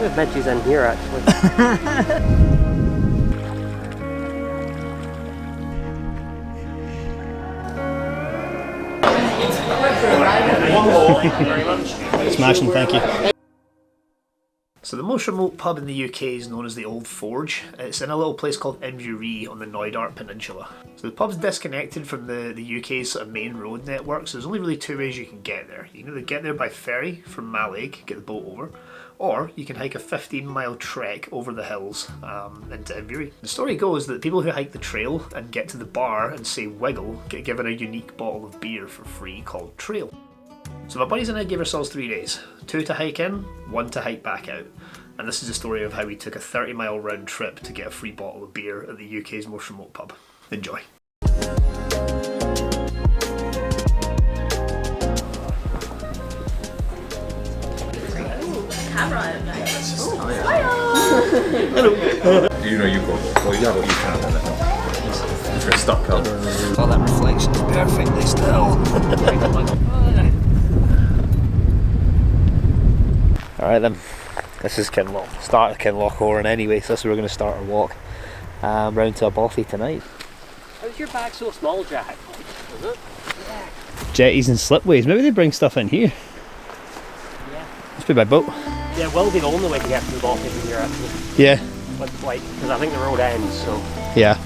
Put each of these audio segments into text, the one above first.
think there's midges in here actually. Smashing, thank you. So the most remote pub in the UK is known as the Old Forge. It's in a little place called Inverie on the Knoydart peninsula. So the pub's disconnected from the UK's sort of main road network, so there's only really two ways you can get there. You can either get there by ferry from Mallaig, get the boat over, or you can hike a 15-mile trek over the hills into Inverie. The story goes that people who hike the trail and get to the bar and say wiggle get given a unique bottle of beer for free called Trale. So my buddies and I gave ourselves 3 days, 2 to hike in, 1 to hike back out. And this is a story of how we took a 30-mile round trip to get a free bottle of beer at the UK's most remote pub. Enjoy. Hello. You know you go. Well, yeah, but you can't have it. If you're stuck up. Oh, that reflection's perfectly still. Alright then, this is Kinloch, start of Kinloch Horan anyway, so this is where we're going to start our walk round to a bothy tonight. How's your bag so small, Jack? Is it? Yeah. Jetties and slipways, maybe they bring stuff in here. Yeah. Must be by boat. Yeah, it will be the only way to get to the bothy from here actually. Yeah. Because I think the road ends, so... Yeah.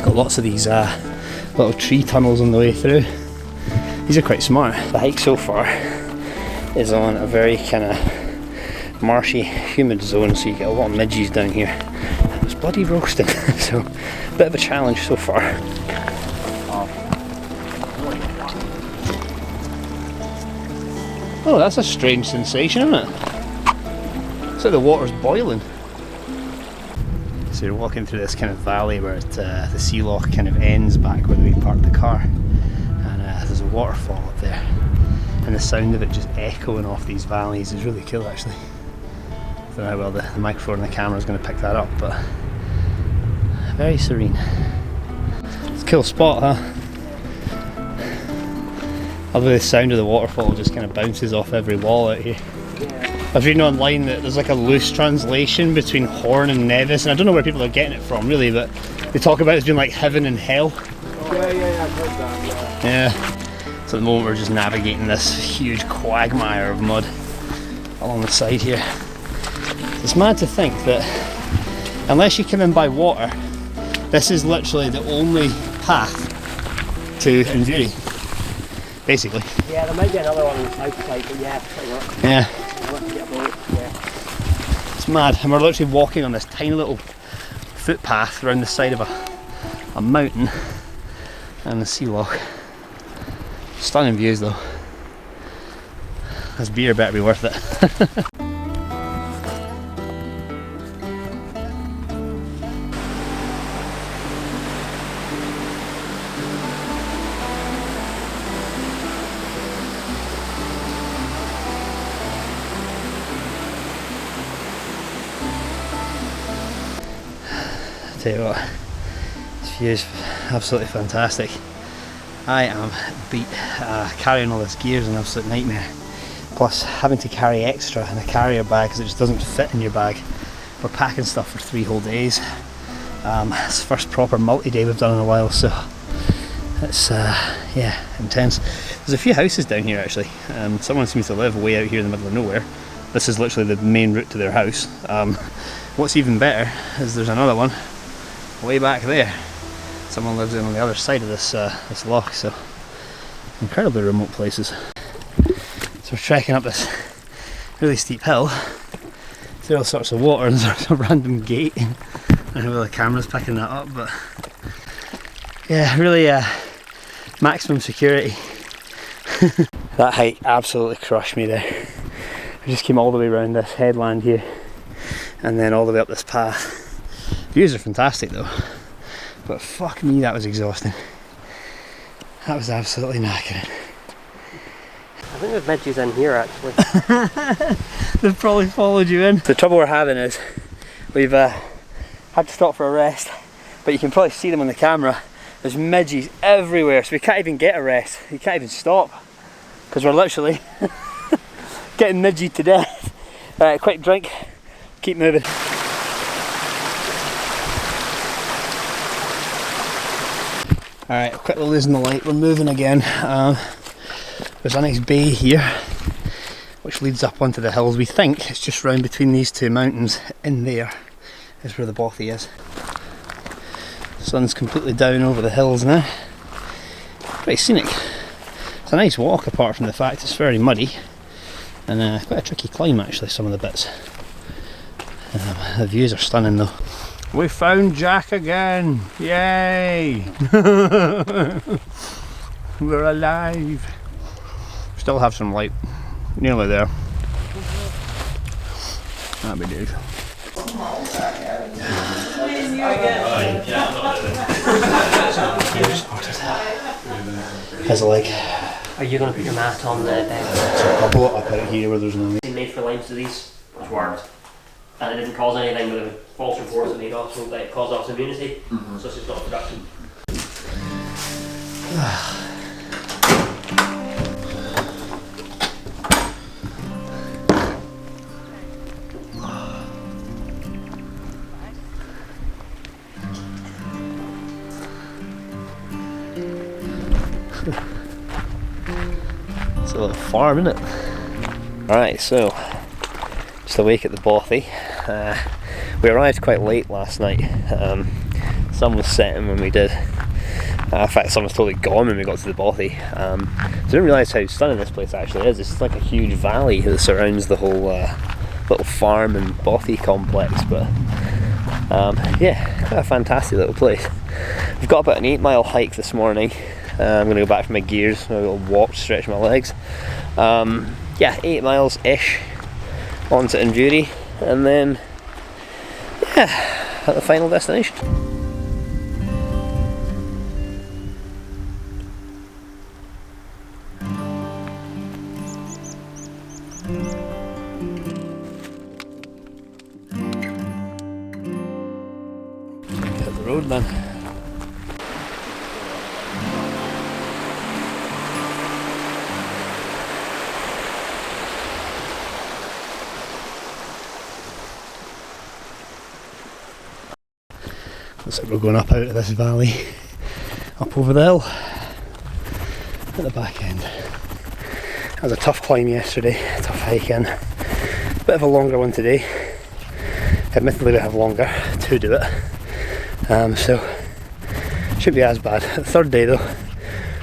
Got lots of these little tree tunnels on the way through. These are quite smart. The hike so far is on a very kind of marshy, humid zone, so you get a lot of midges down here. And it's bloody roasting, so a bit of a challenge so far. Oh, that's a strange sensation, isn't it? It's like the water's boiling. So you're walking through this kind of valley where the sea loch kind of ends back where we parked the car, and there's a waterfall up there, and the sound of it just echoing off these valleys is really cool actually. I don't know how well the microphone and the camera is going to pick that up, but very serene. It's a cool spot, huh? I love the sound of the waterfall just kind of bounces off every wall out here. I was reading online that there's like a loose translation between Horn and Nevis, and I don't know where people are getting it from really, but they talk about it as being like heaven and hell. Yeah, I've heard that, Yeah. So at the moment we're just navigating this huge quagmire of mud along the side here. It's mad to think that unless you come in by water, this is literally the only path to Inverie, basically. Yeah, there might be another one on the south side, but yeah, it'll work. Yeah. I'll have to get a boat, yeah. It's mad, and we're literally walking on this tiny little footpath around the side of a mountain and the sea loch. Stunning views though. This beer better be worth it. Tell you what, this view is absolutely fantastic. I am beat. Carrying all this gear is an absolute nightmare. Plus having to carry extra in a carrier bag because it just doesn't fit in your bag. We're packing stuff for 3 whole days. It's the first proper multi-day we've done in a while, so it's yeah, intense. There's a few houses down here actually. Someone seems to live way out here in the middle of nowhere. This is literally the main route to their house. What's even better is there's another one way back there. Someone lives in on the other side of this this loch, so incredibly remote places. So we're trekking up this really steep hill through all sorts of water and there's a random gate. I don't know whether the camera's picking that up, but yeah, really maximum security. That hike absolutely crushed me there. I just came all the way around this headland here and then all the way up this path. Views are fantastic though, but fuck me, that was exhausting. That was absolutely knackering. I think there's midges in here actually. They've probably followed you in. The trouble we're having is we've had to stop for a rest, but you can probably see them on the camera. There's midges everywhere, so we can't even get a rest. You can't even stop because we're literally getting midged to death. Quick drink keep moving. Alright, quickly losing the light, we're moving again. There's a nice bay here which leads up onto the hills. We think it's just round between these two mountains. In there is where the bothy is. Sun's completely down over the hills now. Pretty scenic. It's a nice walk apart from the fact it's very muddy and quite a tricky climb actually, some of the bits. The views are stunning though. We found Jack again! Yay! We're alive! Still have some light. Nearly there. That'd be good. How's it like? Are you going to put your mat on the bed? So I'll pull it up out here where there's no... Made for Lyme's disease, which worked. And it didn't cause anything, but the false reports that made off so that it caused off immunity. So it's just not production. It's a little farm, isn't it? Alright, so just awake at the bothy. We arrived quite late last night. Sun was setting when we did. In fact, the sun was totally gone when we got to the bothy. So I didn't realise how stunning this place actually is. It's like a huge valley that surrounds the whole little farm and bothy complex. But yeah, quite a fantastic little place. We've got about an 8-mile hike this morning. I'm going to go back for my gears, a little walk to stretch my legs. Yeah, 8 miles-ish onto Inverie, and then, yeah, at the final destination. Hit the road then. Looks like we're going up out of this valley, up over the hill, at the back end. That was a tough climb yesterday, tough hike in. Bit of a longer one today. Admittedly we have longer to do it, so shouldn't be as bad. The third day though,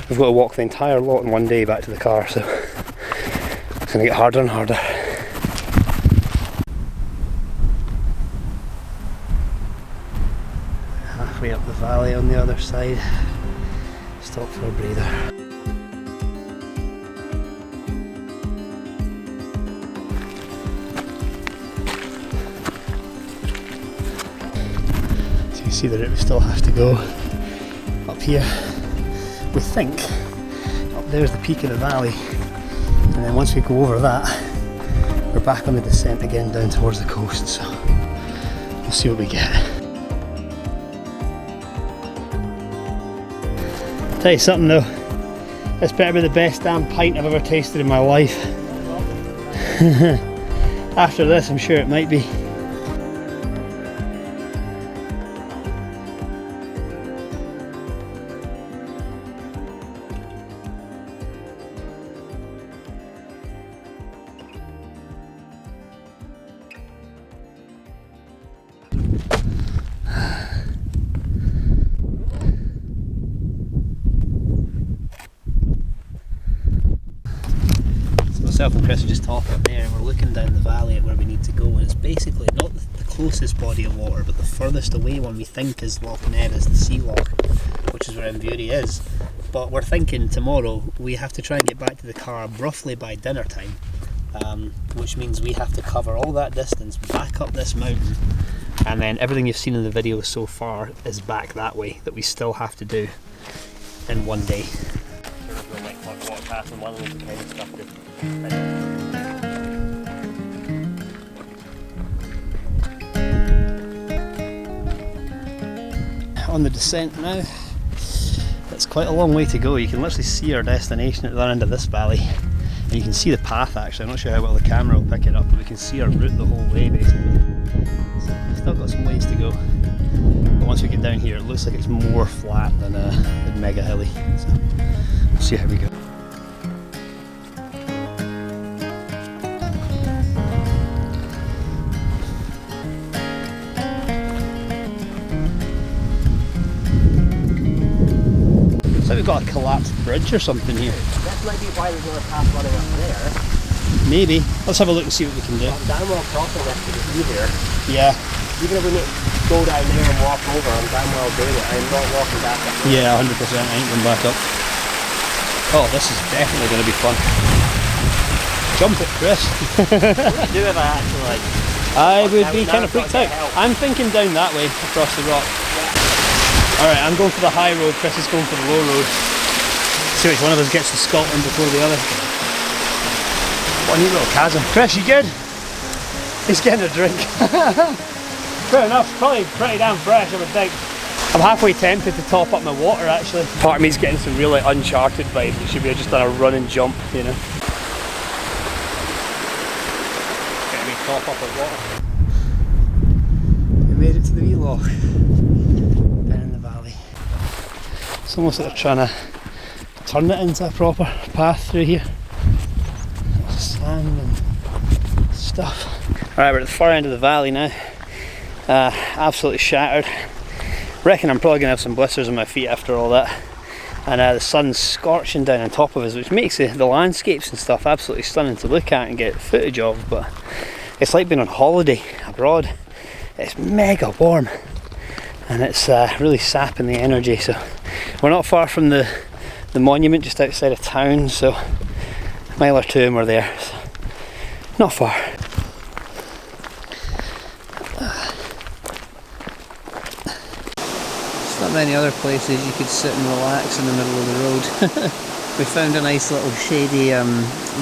we've got to walk the entire lot in one day back to the car, so it's going to get harder and harder. Halfway up the valley on the other side. Stop for a breather. So you see the route we still have to go up here. We think up there's the peak of the valley, and then once we go over that, we're back on the descent again down towards the coast. So we'll see what we get. Tell you something though, this better be the best damn pint I've ever tasted in my life. After this, I'm sure it might be. Myself and Chris are just talking up there, and we're looking down the valley at where we need to go, and it's basically not the closest body of water, but the furthest away one we think is Loch Nevis, the sea loch, which is where Inverie is. But we're thinking tomorrow we have to try and get back to the car roughly by dinner time, which means we have to cover all that distance back up this mountain, and then everything you've seen in the video so far is back that way that we still have to do in one day. On the descent now, it's quite a long way to go. You can literally see our destination at the end of this valley, and you can see the path actually. I'm not sure how well the camera will pick it up, but we can see our route the whole way basically. Still got some ways to go. But once we get down here, it looks like it's more flat than mega hilly. So we'll see how we go. So we've got a collapsed bridge or something here. That might be why there's another path running up there. Maybe. Let's have a look and see what we can do. Damn well crossing this to be here. Yeah. Even if we go down there and walk over, I'm damn well doing it. I'm not walking back up. Yeah, 100%. I ain't going back up. Oh, this is definitely going to be fun. Jump it, Chris. What would I do if I had to, like... I would be kind of freaked out. I'm thinking down that way, across the rock. Alright, I'm going for the high road, Chris is going for the low road. See which one of us gets to Scotland before the other. What a neat little chasm. Chris, you good? He's getting a drink. Fair enough, probably pretty damn fresh, I would think. I'm halfway tempted to top up my water actually. Part of me's getting some really uncharted vibes. It should be just on a run and jump, you know. Getting me top up of water. We made it to the wee loch. Down in the valley. It's almost like they're trying to turn it into a proper path through here. Sand and stuff. Alright, we're at the far end of the valley now. Absolutely shattered. Reckon I'm probably going to have some blisters on my feet after all that. And the sun's scorching down on top of us, which makes the landscapes and stuff absolutely stunning to look at and get footage of. But it's like being on holiday abroad. It's mega warm and it's really sapping the energy. So we're not far from the monument just outside of town, so a mile or two and we're there. So not far. Not many other places you could sit and relax in the middle of the road. We found a nice little shady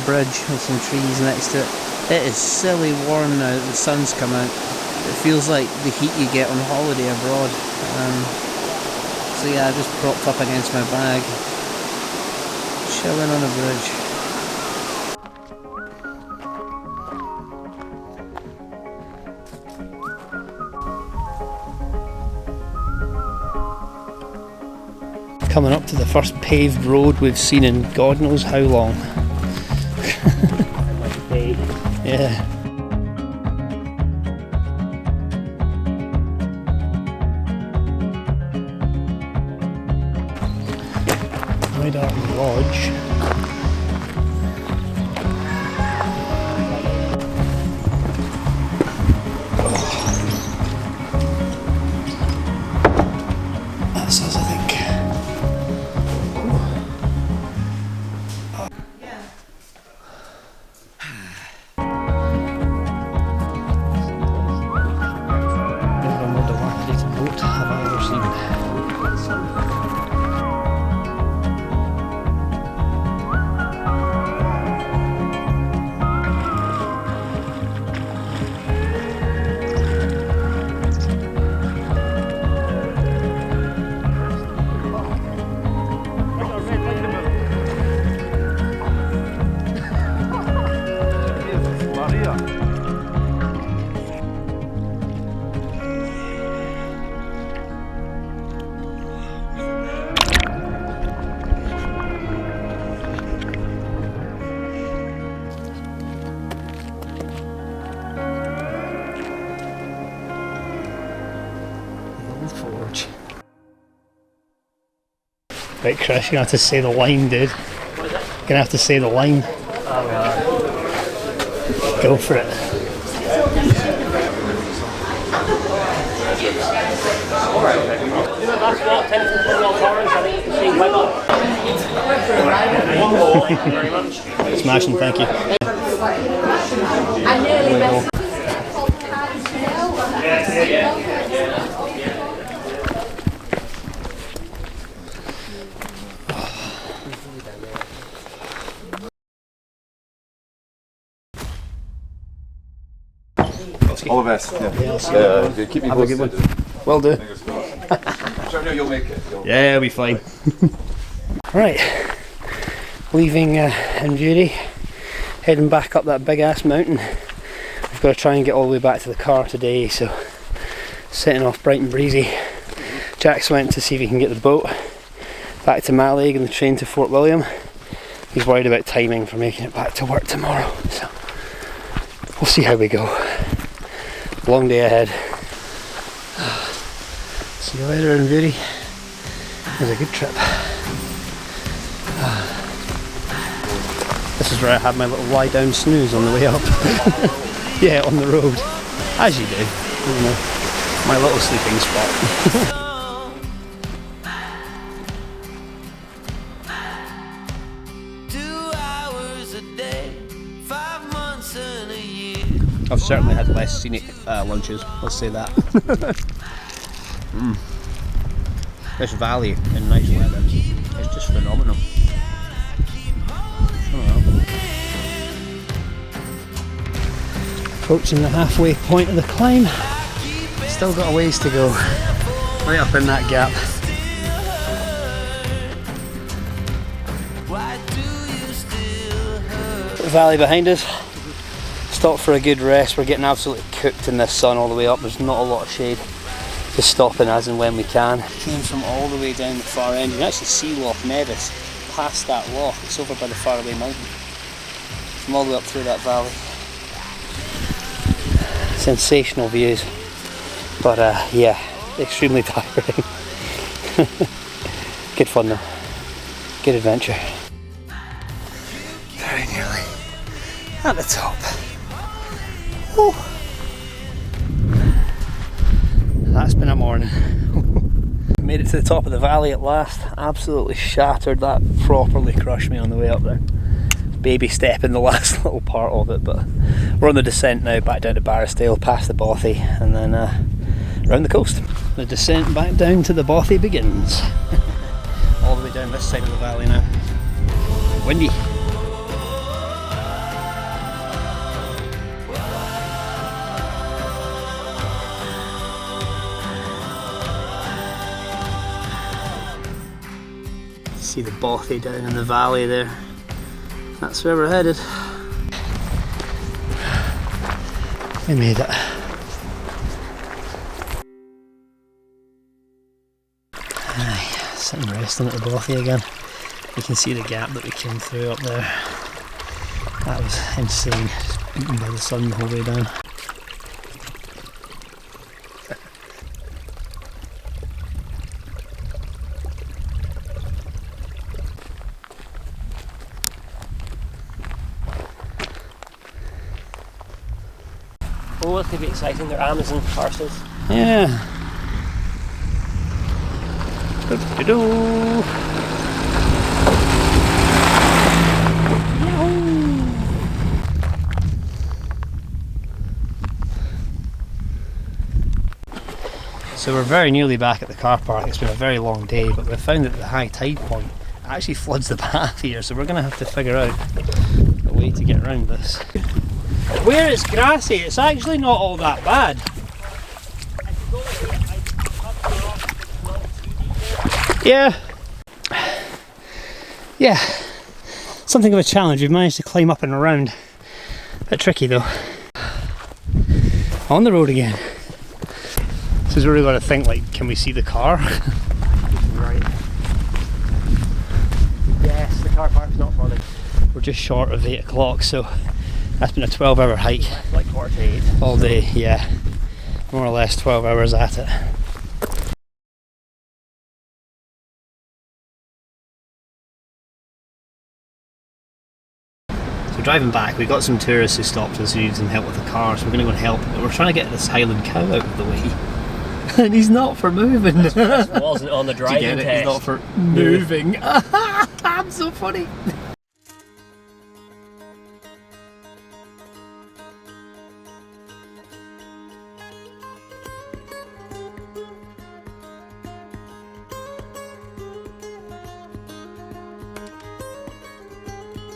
bridge with some trees next to it. It is silly warm now that the sun's come out. It feels like the heat you get on holiday abroad. So yeah, I just propped up against my bag, chilling on a bridge. Coming up to the first paved road we've seen in God knows how long. Yeah. Knoydart Lodge. That's us, I think. Right, Chris, you're gonna have to say the line, dude. What is it? You're gonna have to say the line. Oh, God. Go for it. Smashing, thank you. I nearly missed. All the best. Yeah. Keep me Have a good posted. one. Will do. Sure, no, you'll make it. Yeah, it'll be fine. Right, leaving Inverie, heading back up that big ass mountain. We've got to try and get all the way back to the car today, so setting off bright and breezy. Jack's went to see if he can get the boat back to Mallaig and the train to Fort William. He's worried about timing for making it back to work tomorrow, so we'll see how we go. Long day ahead. See you later, Inverie. It was a good trip. This is where I had my little lie down snooze on the way up. Yeah, on the road. As you do. You know, my little sleeping spot. I've certainly had less scenic lunches, let's say that. This valley in nice weather is just phenomenal. Approaching the halfway point of the climb. Still got a ways to go. Right up in that gap. Valley behind us. Stopped for a good rest. We're getting absolutely cooked in this sun all the way up. There's not a lot of shade. Just stopping as and when we can. Came from all the way down the far end. You can actually see Loch Nevis past that loch. It's over by the faraway mountain. From all the way up through that valley. Sensational views. But yeah, extremely tiring. Good fun though. Good adventure. Very nearly at the top. Whew. That's been a morning. Made it to the top of the valley at last. Absolutely shattered. That properly crushed me on the way up there. Baby step in the last little part of it, but we're on the descent now back down to Barrisdale, past the Bothy, and then around the coast. The descent back down to the Bothy begins. All the way down this side of the valley now. Windy. See the Bothy down in the valley there. That's where we're headed. We made it. Aye, sitting resting at the Bothy again. You can see the gap that we came through up there. That was insane, just beaten by the sun the whole way down. Oh, it's going to be exciting. They're Amazon parcels. Yeah. Do-do-do. So we're very nearly back at the car park. It's been a very long day, but we've found that the high tide point actually floods the path here, so we're going to have to figure out a way to get around this. Where it's grassy, it's actually not all that bad. Yeah. Yeah. Something of a challenge. We've managed to climb up and around. A bit tricky though. On the road again. This is where we've got to think, like, can we see the car? Right. Yes, the car park's not flooded. We're just short of 8 o'clock, so that's been a 12-hour hike. Like 48. All day, yeah. More or less 12 hours at it. So driving back, we got some tourists who stopped us who needed some help with the car, so we're going to go and help. But we're trying to get this Highland cow out of the way. And he's not for moving. This wasn't on the driving test. He's not for moving. I'm so funny.